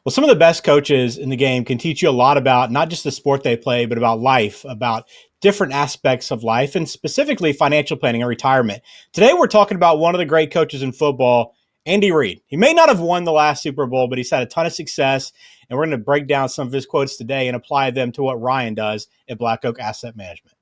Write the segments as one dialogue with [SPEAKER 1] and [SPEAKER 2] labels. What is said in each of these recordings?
[SPEAKER 1] Well, some of the best coaches in the game can teach you a lot about not just the sport they play, but about life, about different aspects of life, and specifically financial planning and retirement. Today, we're talking about one of the great coaches in football, Andy Reid. He may not have won the last Super Bowl, but he's had a ton of success. And we're going to break down some of his quotes today and apply them to what Ryan does at Black Oak Asset Management.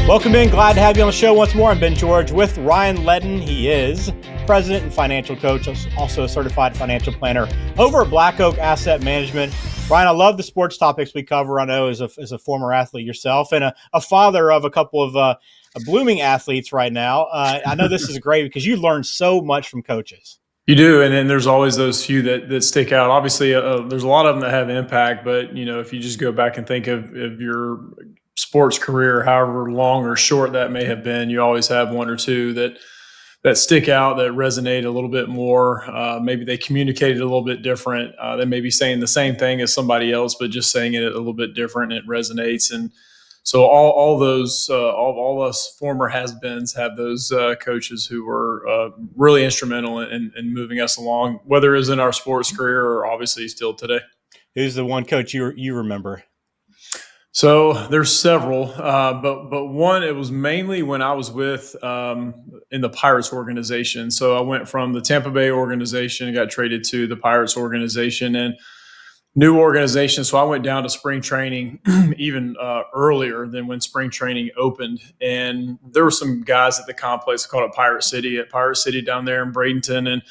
[SPEAKER 1] Welcome in. Glad to have you on the show once more. I'm Ben George with Ryan Ledden. He is president and financial coach, also a certified financial planner over at Black Oak Asset Management. Ryan, I love the sports topics we cover. I know as a former athlete yourself and a father of a couple of blooming athletes right now. I know this is great because you learn so much from coaches.
[SPEAKER 2] You do, and then there's always those few that stick out. Obviously, there's a lot of them that have impact, but if you just go back and think of your sports career, however long or short that may have been, you always have one or two that stick out, that resonate a little bit more. Maybe they communicated a little bit different. They may be saying the same thing as somebody else, but just saying it a little bit different, and it resonates. And so all those all us former has-beens have those coaches who were really instrumental in moving us along, whether it was in our sports career or obviously still today.
[SPEAKER 1] Who's the one coach you remember?
[SPEAKER 2] So there's several, but one, it was mainly when I was with in the Pirates organization. So I went from the Tampa Bay organization and got traded to the Pirates organization, and new organization. So I went down to spring training even earlier than when spring training opened. And there were some guys at the complex, called it Pirate City down there in Bradenton. And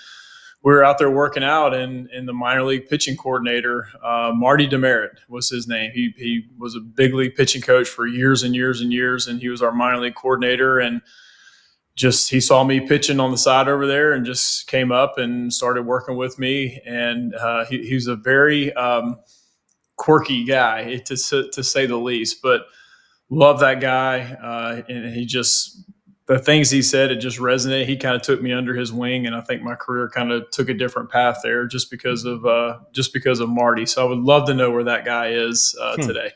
[SPEAKER 2] we were out there working out, and the minor league pitching coordinator, Marty Demerit was his name. He was a big league pitching coach for years and years and years. And he was our minor league coordinator, and he saw me pitching on the side over there and just came up and started working with me. And he was a very quirky guy, to say the least, but love that guy. And the things he said, it just resonated. He kind of took me under his wing, and I think my career kind of took a different path there just because of Marty. So I would love to know where that guy is today.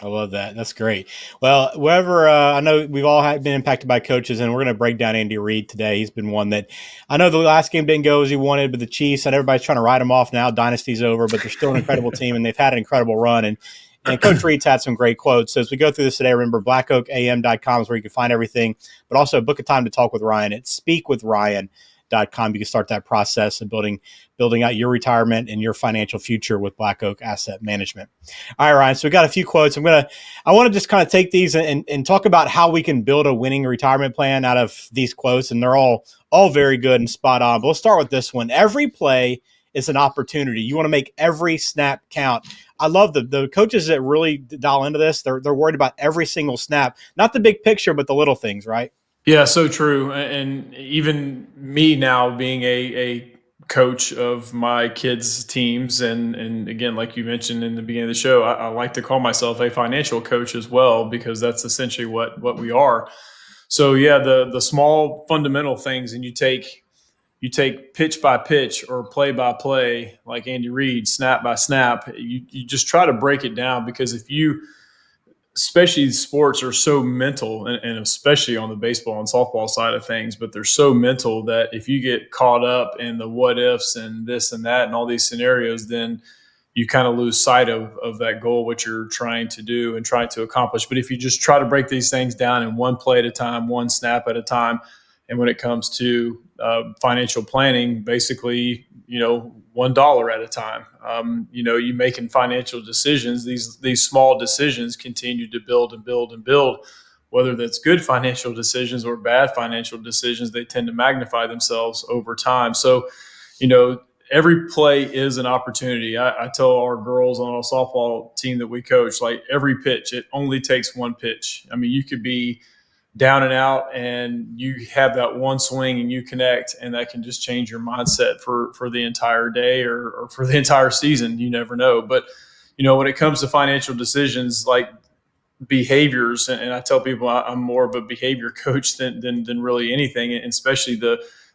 [SPEAKER 1] I love that. That's great. Well, I know we've all been impacted by coaches, and we're going to break down Andy Reid today. He's been one that I know the last game didn't go as he wanted, but the Chiefs, and everybody's trying to write them off now. Dynasty's over, but they're still an incredible team, and they've had an incredible run. And Coach Reid's had some great quotes. So as we go through this today, remember blackoakam.com is where you can find everything, but also book a time to talk with Ryan at speakwithryan.com. You can start that process of building out your retirement and your financial future with Black Oak Asset Management. All right, Ryan. So we got a few quotes. I want to just kind of take these and talk about how we can build a winning retirement plan out of these quotes. And they're all very good and spot on. But let's start with this one. Every play is an opportunity. You want to make every snap count. I love the coaches that really dial into this. They're worried about every single snap, not the big picture, but the little things, right?
[SPEAKER 2] Yeah, so true. And even me now being a coach of my kids' teams, and again, like you mentioned in the beginning of the show, I like to call myself a financial coach as well, because that's essentially what we are. So yeah, the small fundamental things, and you take pitch by pitch or play by play, like Andy Reid, snap by snap. You just try to break it down, because especially sports are so mental, and especially on the baseball and softball side of things, but they're so mental that if you get caught up in the what ifs and this and that and all these scenarios, then you kind of lose sight of that goal, what you're trying to do and trying to accomplish. But if you just try to break these things down in one play at a time, one snap at a time, and when it comes to financial planning, basically, $1 at a time. You making financial decisions. These small decisions continue to build and build and build. Whether that's good financial decisions or bad financial decisions, they tend to magnify themselves over time. So, every play is an opportunity. I tell our girls on our softball team that we coach, like, every pitch, it only takes one pitch. I mean, you could be down and out, and you have that one swing and you connect, and that can just change your mindset for the entire day or for the entire season. You never know. But, when it comes to financial decisions, like behaviors, and I tell people I'm more of a behavior coach than really anything, and especially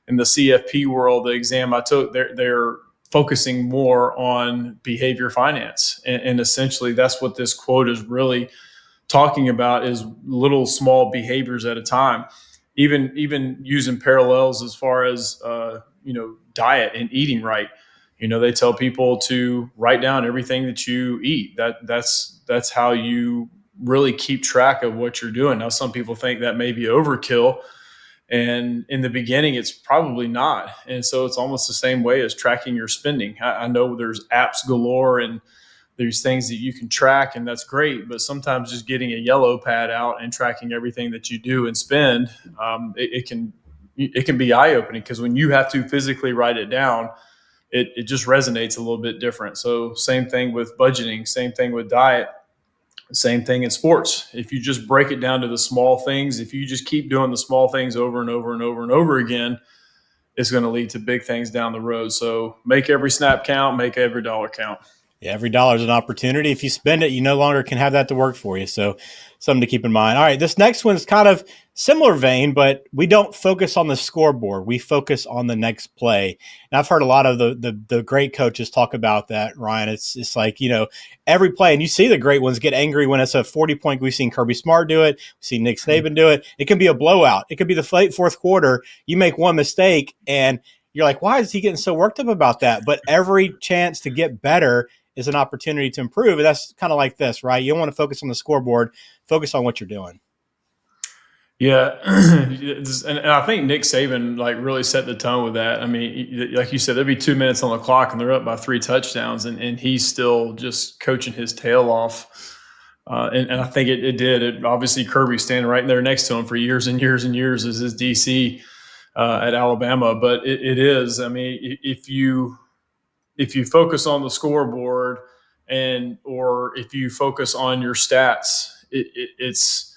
[SPEAKER 2] in the CFP world, the exam I took, they're focusing more on behavior finance. And essentially that's what this quote is really talking about, is little small behaviors at a time. even using parallels as far as diet and eating right. They tell people to write down everything that you eat. That's how you really keep track of what you're doing. Now, some people think that may be overkill, and in the beginning, it's probably not. And so it's almost the same way as tracking your spending. I know there's apps galore and there's things that you can track, and that's great. But sometimes just getting a yellow pad out and tracking everything that you do and spend, it can be eye opening, because when you have to physically write it down, it just resonates a little bit different. So same thing with budgeting, same thing with diet, same thing in sports. If you just break it down to the small things, if you just keep doing the small things over and over and over and over again, it's going to lead to big things down the road. So make every snap count, make every dollar count.
[SPEAKER 1] Yeah, every dollar is an opportunity. If you spend it, you no longer can have that to work for you. So something to keep in mind. All right, this next one is kind of similar vein, but we don't focus on the scoreboard. We focus on the next play. And I've heard a lot of the great coaches talk about that, Ryan. It's like, every play, and you see the great ones get angry when it's a 40-point. We've seen Kirby Smart do it. We've seen Nick Saban do it. It can be a blowout. It could be the late fourth quarter. You make one mistake and you're like, why is he getting so worked up about that? But every chance to get better is an opportunity to improve. And that's kind of like this, right? You don't want to focus on the scoreboard, focus on what you're doing.
[SPEAKER 2] Yeah, and I think Nick Saban really set the tone with that. I mean, like you said, there'd be 2 minutes on the clock and they're up by 3 touchdowns, and he's still just coaching his tail off. And I think it did. Obviously, Kirby's standing right there next to him for years and years and years as his DC at Alabama. But it is. I mean, if you focus on the scoreboard, or if you focus on your stats, it's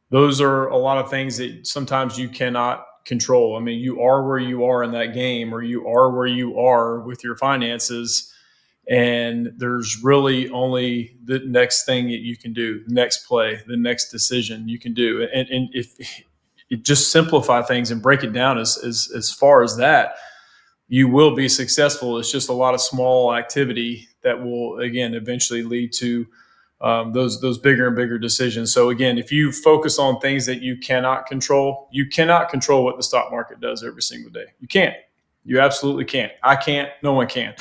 [SPEAKER 2] those are a lot of things that sometimes you cannot control. I mean, you are where you are in that game, or you are where you are with your finances, and there's really only the next thing that you can do, the next play, the next decision you can do. And if you just simplify things and break it down as far as that, you will be successful. It's just a lot of small activity that will, again, eventually lead to those bigger and bigger decisions. So again, if you focus on things that you cannot control what the stock market does every single day. You can't. You absolutely can't. I can't. No one can.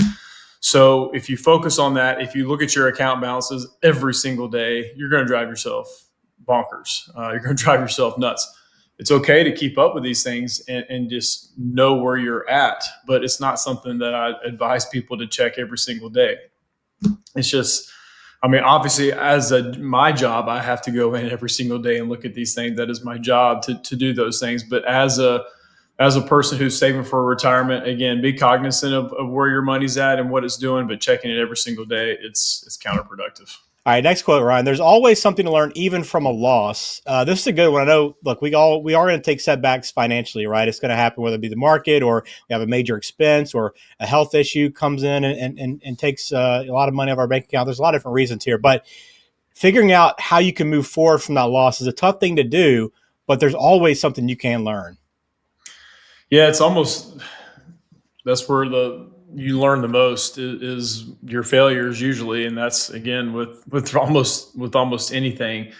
[SPEAKER 2] So if you focus on that, if you look at your account balances every single day, you're going to drive yourself bonkers. You're going to drive yourself nuts. It's okay to keep up with these things and just know where you're at, but it's not something that I advise people to check every single day. It's just, I mean, obviously, as my job, I have to go in every single day and look at these things. That is my job to do those things. But as a person who's saving for retirement, again, be cognizant of where your money's at and what it's doing, but checking it every single day, it's counterproductive.
[SPEAKER 1] All right, next quote, Ryan. There's always something to learn, even from a loss. This is a good one. I know. Look, we are going to take setbacks financially, right? It's going to happen, whether it be the market, or we have a major expense, or a health issue comes in and takes a lot of money out of our bank account. There's a lot of different reasons here, but figuring out how you can move forward from that loss is a tough thing to do. But there's always something you can learn.
[SPEAKER 2] Yeah, it's almost that's where you learn the most is your failures usually, and that's again with almost anything.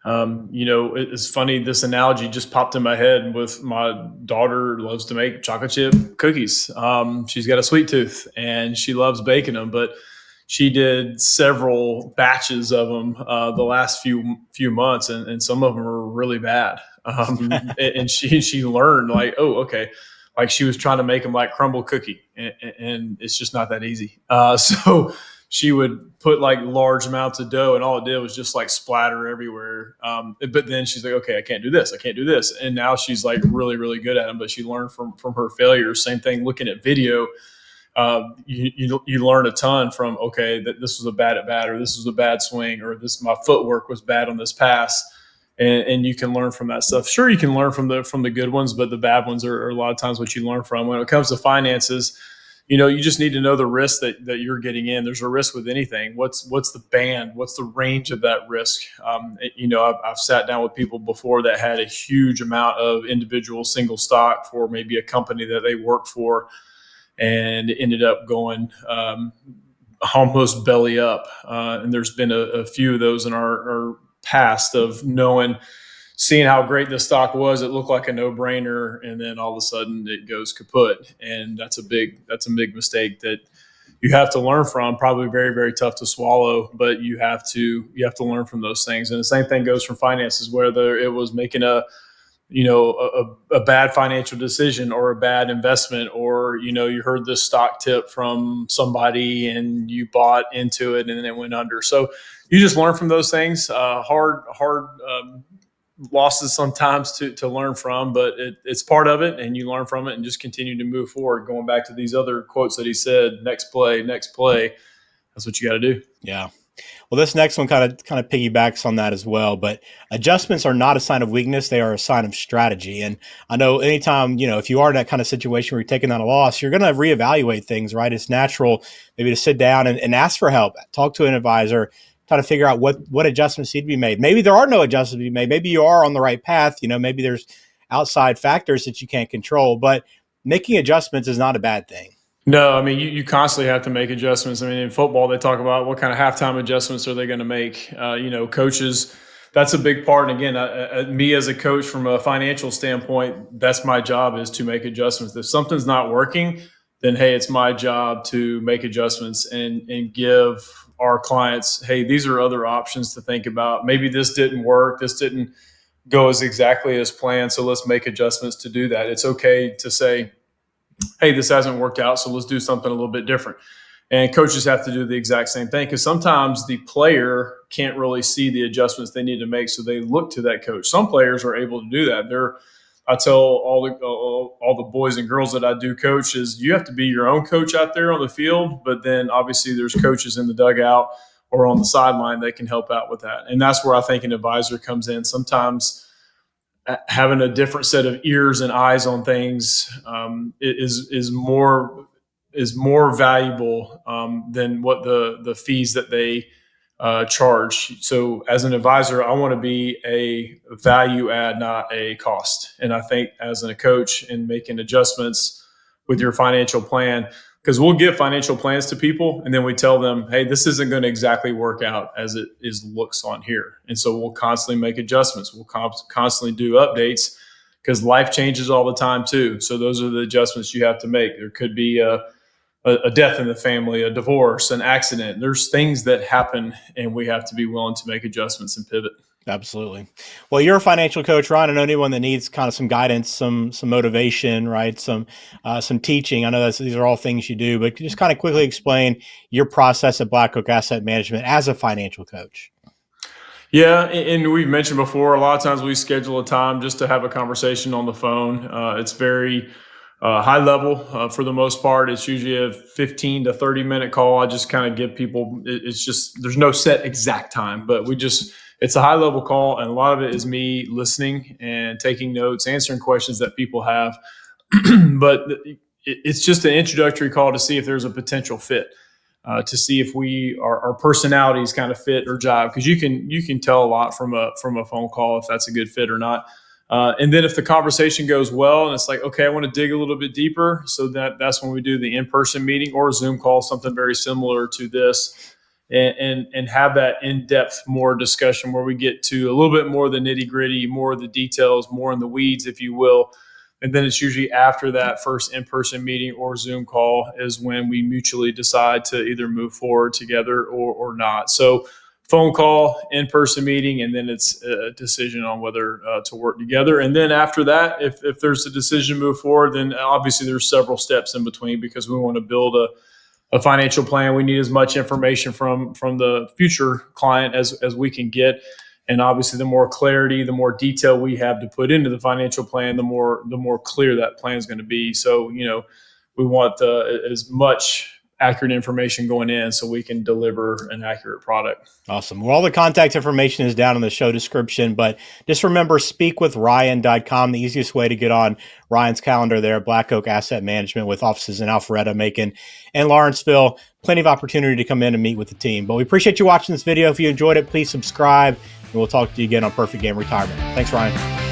[SPEAKER 2] It's funny. This analogy just popped in my head with my daughter. Loves to make chocolate chip cookies. She's got a sweet tooth and she loves baking them, but she did several batches of them the last few months, and some of them were really bad. And she learned like, oh, okay. Like she was trying to make them like crumble cookie, and it's just not that easy. So she would put like large amounts of dough, and all it did was just like splatter everywhere. But then she's like, okay, I can't do this. I can't do this. And now she's like really, really good at them, but she learned from her failures. Same thing looking at video. You learn a ton from, okay, that this was a bad at bat, or this was a bad swing, or this, my footwork was bad on this pass. And you can learn from that stuff. Sure, you can learn from the good ones, but the bad ones are a lot of times what you learn from. When it comes to finances, you just need to know the risk that you're getting in. There's a risk with anything. What's the band? What's the range of that risk? I've sat down with people before that had a huge amount of individual single stock for maybe a company that they work for, and it ended up going almost belly up. And there's been a few of those in our past of knowing seeing how great the stock was, it looked like a no-brainer, and then all of a sudden it goes kaput, and that's a big mistake that you have to learn from. Probably very, very tough to swallow, but you have to learn from those things. And the same thing goes from finances, whether it was making a bad financial decision or a bad investment, or you heard this stock tip from somebody and you bought into it and then it went under. So you just learn from those things. Hard losses sometimes to learn from, but it's part of it, and you learn from it and just continue to move forward. Going back to these other quotes that he said, next play, next play. That's what you got to do.
[SPEAKER 1] Yeah. Well, this next one kind of piggybacks on that as well. But adjustments are not a sign of weakness; they are a sign of strategy. And I know anytime if you are in that kind of situation where you're taking on a loss, you're going to reevaluate things, right? It's natural maybe to sit down and ask for help, talk to an advisor, try to figure out what adjustments need to be made. Maybe there are no adjustments to be made. Maybe you are on the right path. Maybe there's outside factors that you can't control, but making adjustments is not a bad thing.
[SPEAKER 2] No, I mean, you constantly have to make adjustments. I mean, in football, they talk about what kind of halftime adjustments are they going to make. Coaches, that's a big part. And again, me as a coach, from a financial standpoint, that's my job, is to make adjustments. If something's not working, then hey, it's my job to make adjustments and give our clients, hey, these are other options to think about. Maybe this didn't work. This didn't go as exactly as planned. So let's make adjustments to do that. It's okay to say, hey, this hasn't worked out, so let's do something a little bit different. And coaches have to do the exact same thing, because sometimes the player can't really see the adjustments they need to make, so they look to that coach. Some players are able to do that. I tell all the boys and girls that I do coach is, you have to be your own coach out there on the field, but then obviously there's coaches in the dugout or on the sideline that can help out with that. And that's where I think an advisor comes in. Sometimes having a different set of ears and eyes on things is more valuable than what the fees that they charge. So as an advisor, I want to be a value add, not a cost. And I think as a coach, in making adjustments with your financial plan, because we'll give financial plans to people and then we tell them, hey, this isn't going to exactly work out as it looks on here. And so we'll constantly make adjustments. We'll constantly do updates, because life changes all the time too. So those are the adjustments you have to make. There could be a death in the family, a divorce, an accident. There's things that happen, and we have to be willing to make adjustments and pivot.
[SPEAKER 1] Absolutely. Well, you're a financial coach, Ryan. I know anyone that needs kind of some guidance, some motivation, right? Some teaching. I know these are all things you do, but just kind of quickly explain your process at Black Oak Asset Management as a financial coach.
[SPEAKER 2] Yeah, and we've mentioned before, a lot of times we schedule a time just to have a conversation on the phone. It's very high level for the most part. It's usually a 15 to 30-minute call. I just kind of give people, it's just, there's no set exact time, but it's a high level call. And a lot of it is me listening and taking notes, answering questions that people have. But it's just an introductory call to see if there's a potential fit. To see if our personalities kind of fit or jive, because you can tell a lot from a phone call if that's a good fit or not. And then if the conversation goes well and it's like, okay, I want to dig a little bit deeper, so that's when we do the in-person meeting or a Zoom call, something very similar to this, and have that in-depth more discussion where we get to a little bit more of the nitty-gritty, more of the details, more in the weeds, if you will. And then it's usually after that first in-person meeting or Zoom call is when we mutually decide to either move forward together or not. So phone call, in-person meeting, and then it's a decision on whether to work together. And then after that, if there's a decision to move forward, then obviously there's several steps in between, because we want to build a financial plan. We need as much information from the future client as we can get. And obviously, the more clarity, the more detail we have to put into the financial plan, the more clear that plan is going to be. So, we want as much accurate information going in so we can deliver an accurate product.
[SPEAKER 1] Awesome. Well, all the contact information is down in the show description, but just remember, speakwithryan.com, the easiest way to get on Ryan's calendar there, Black Oak Asset Management, with offices in Alpharetta, Macon, and Lawrenceville. Plenty of opportunity to come in and meet with the team. But we appreciate you watching this video. If you enjoyed it, please subscribe, and we'll talk to you again on Perfect Game Retirement. Thanks, Ryan.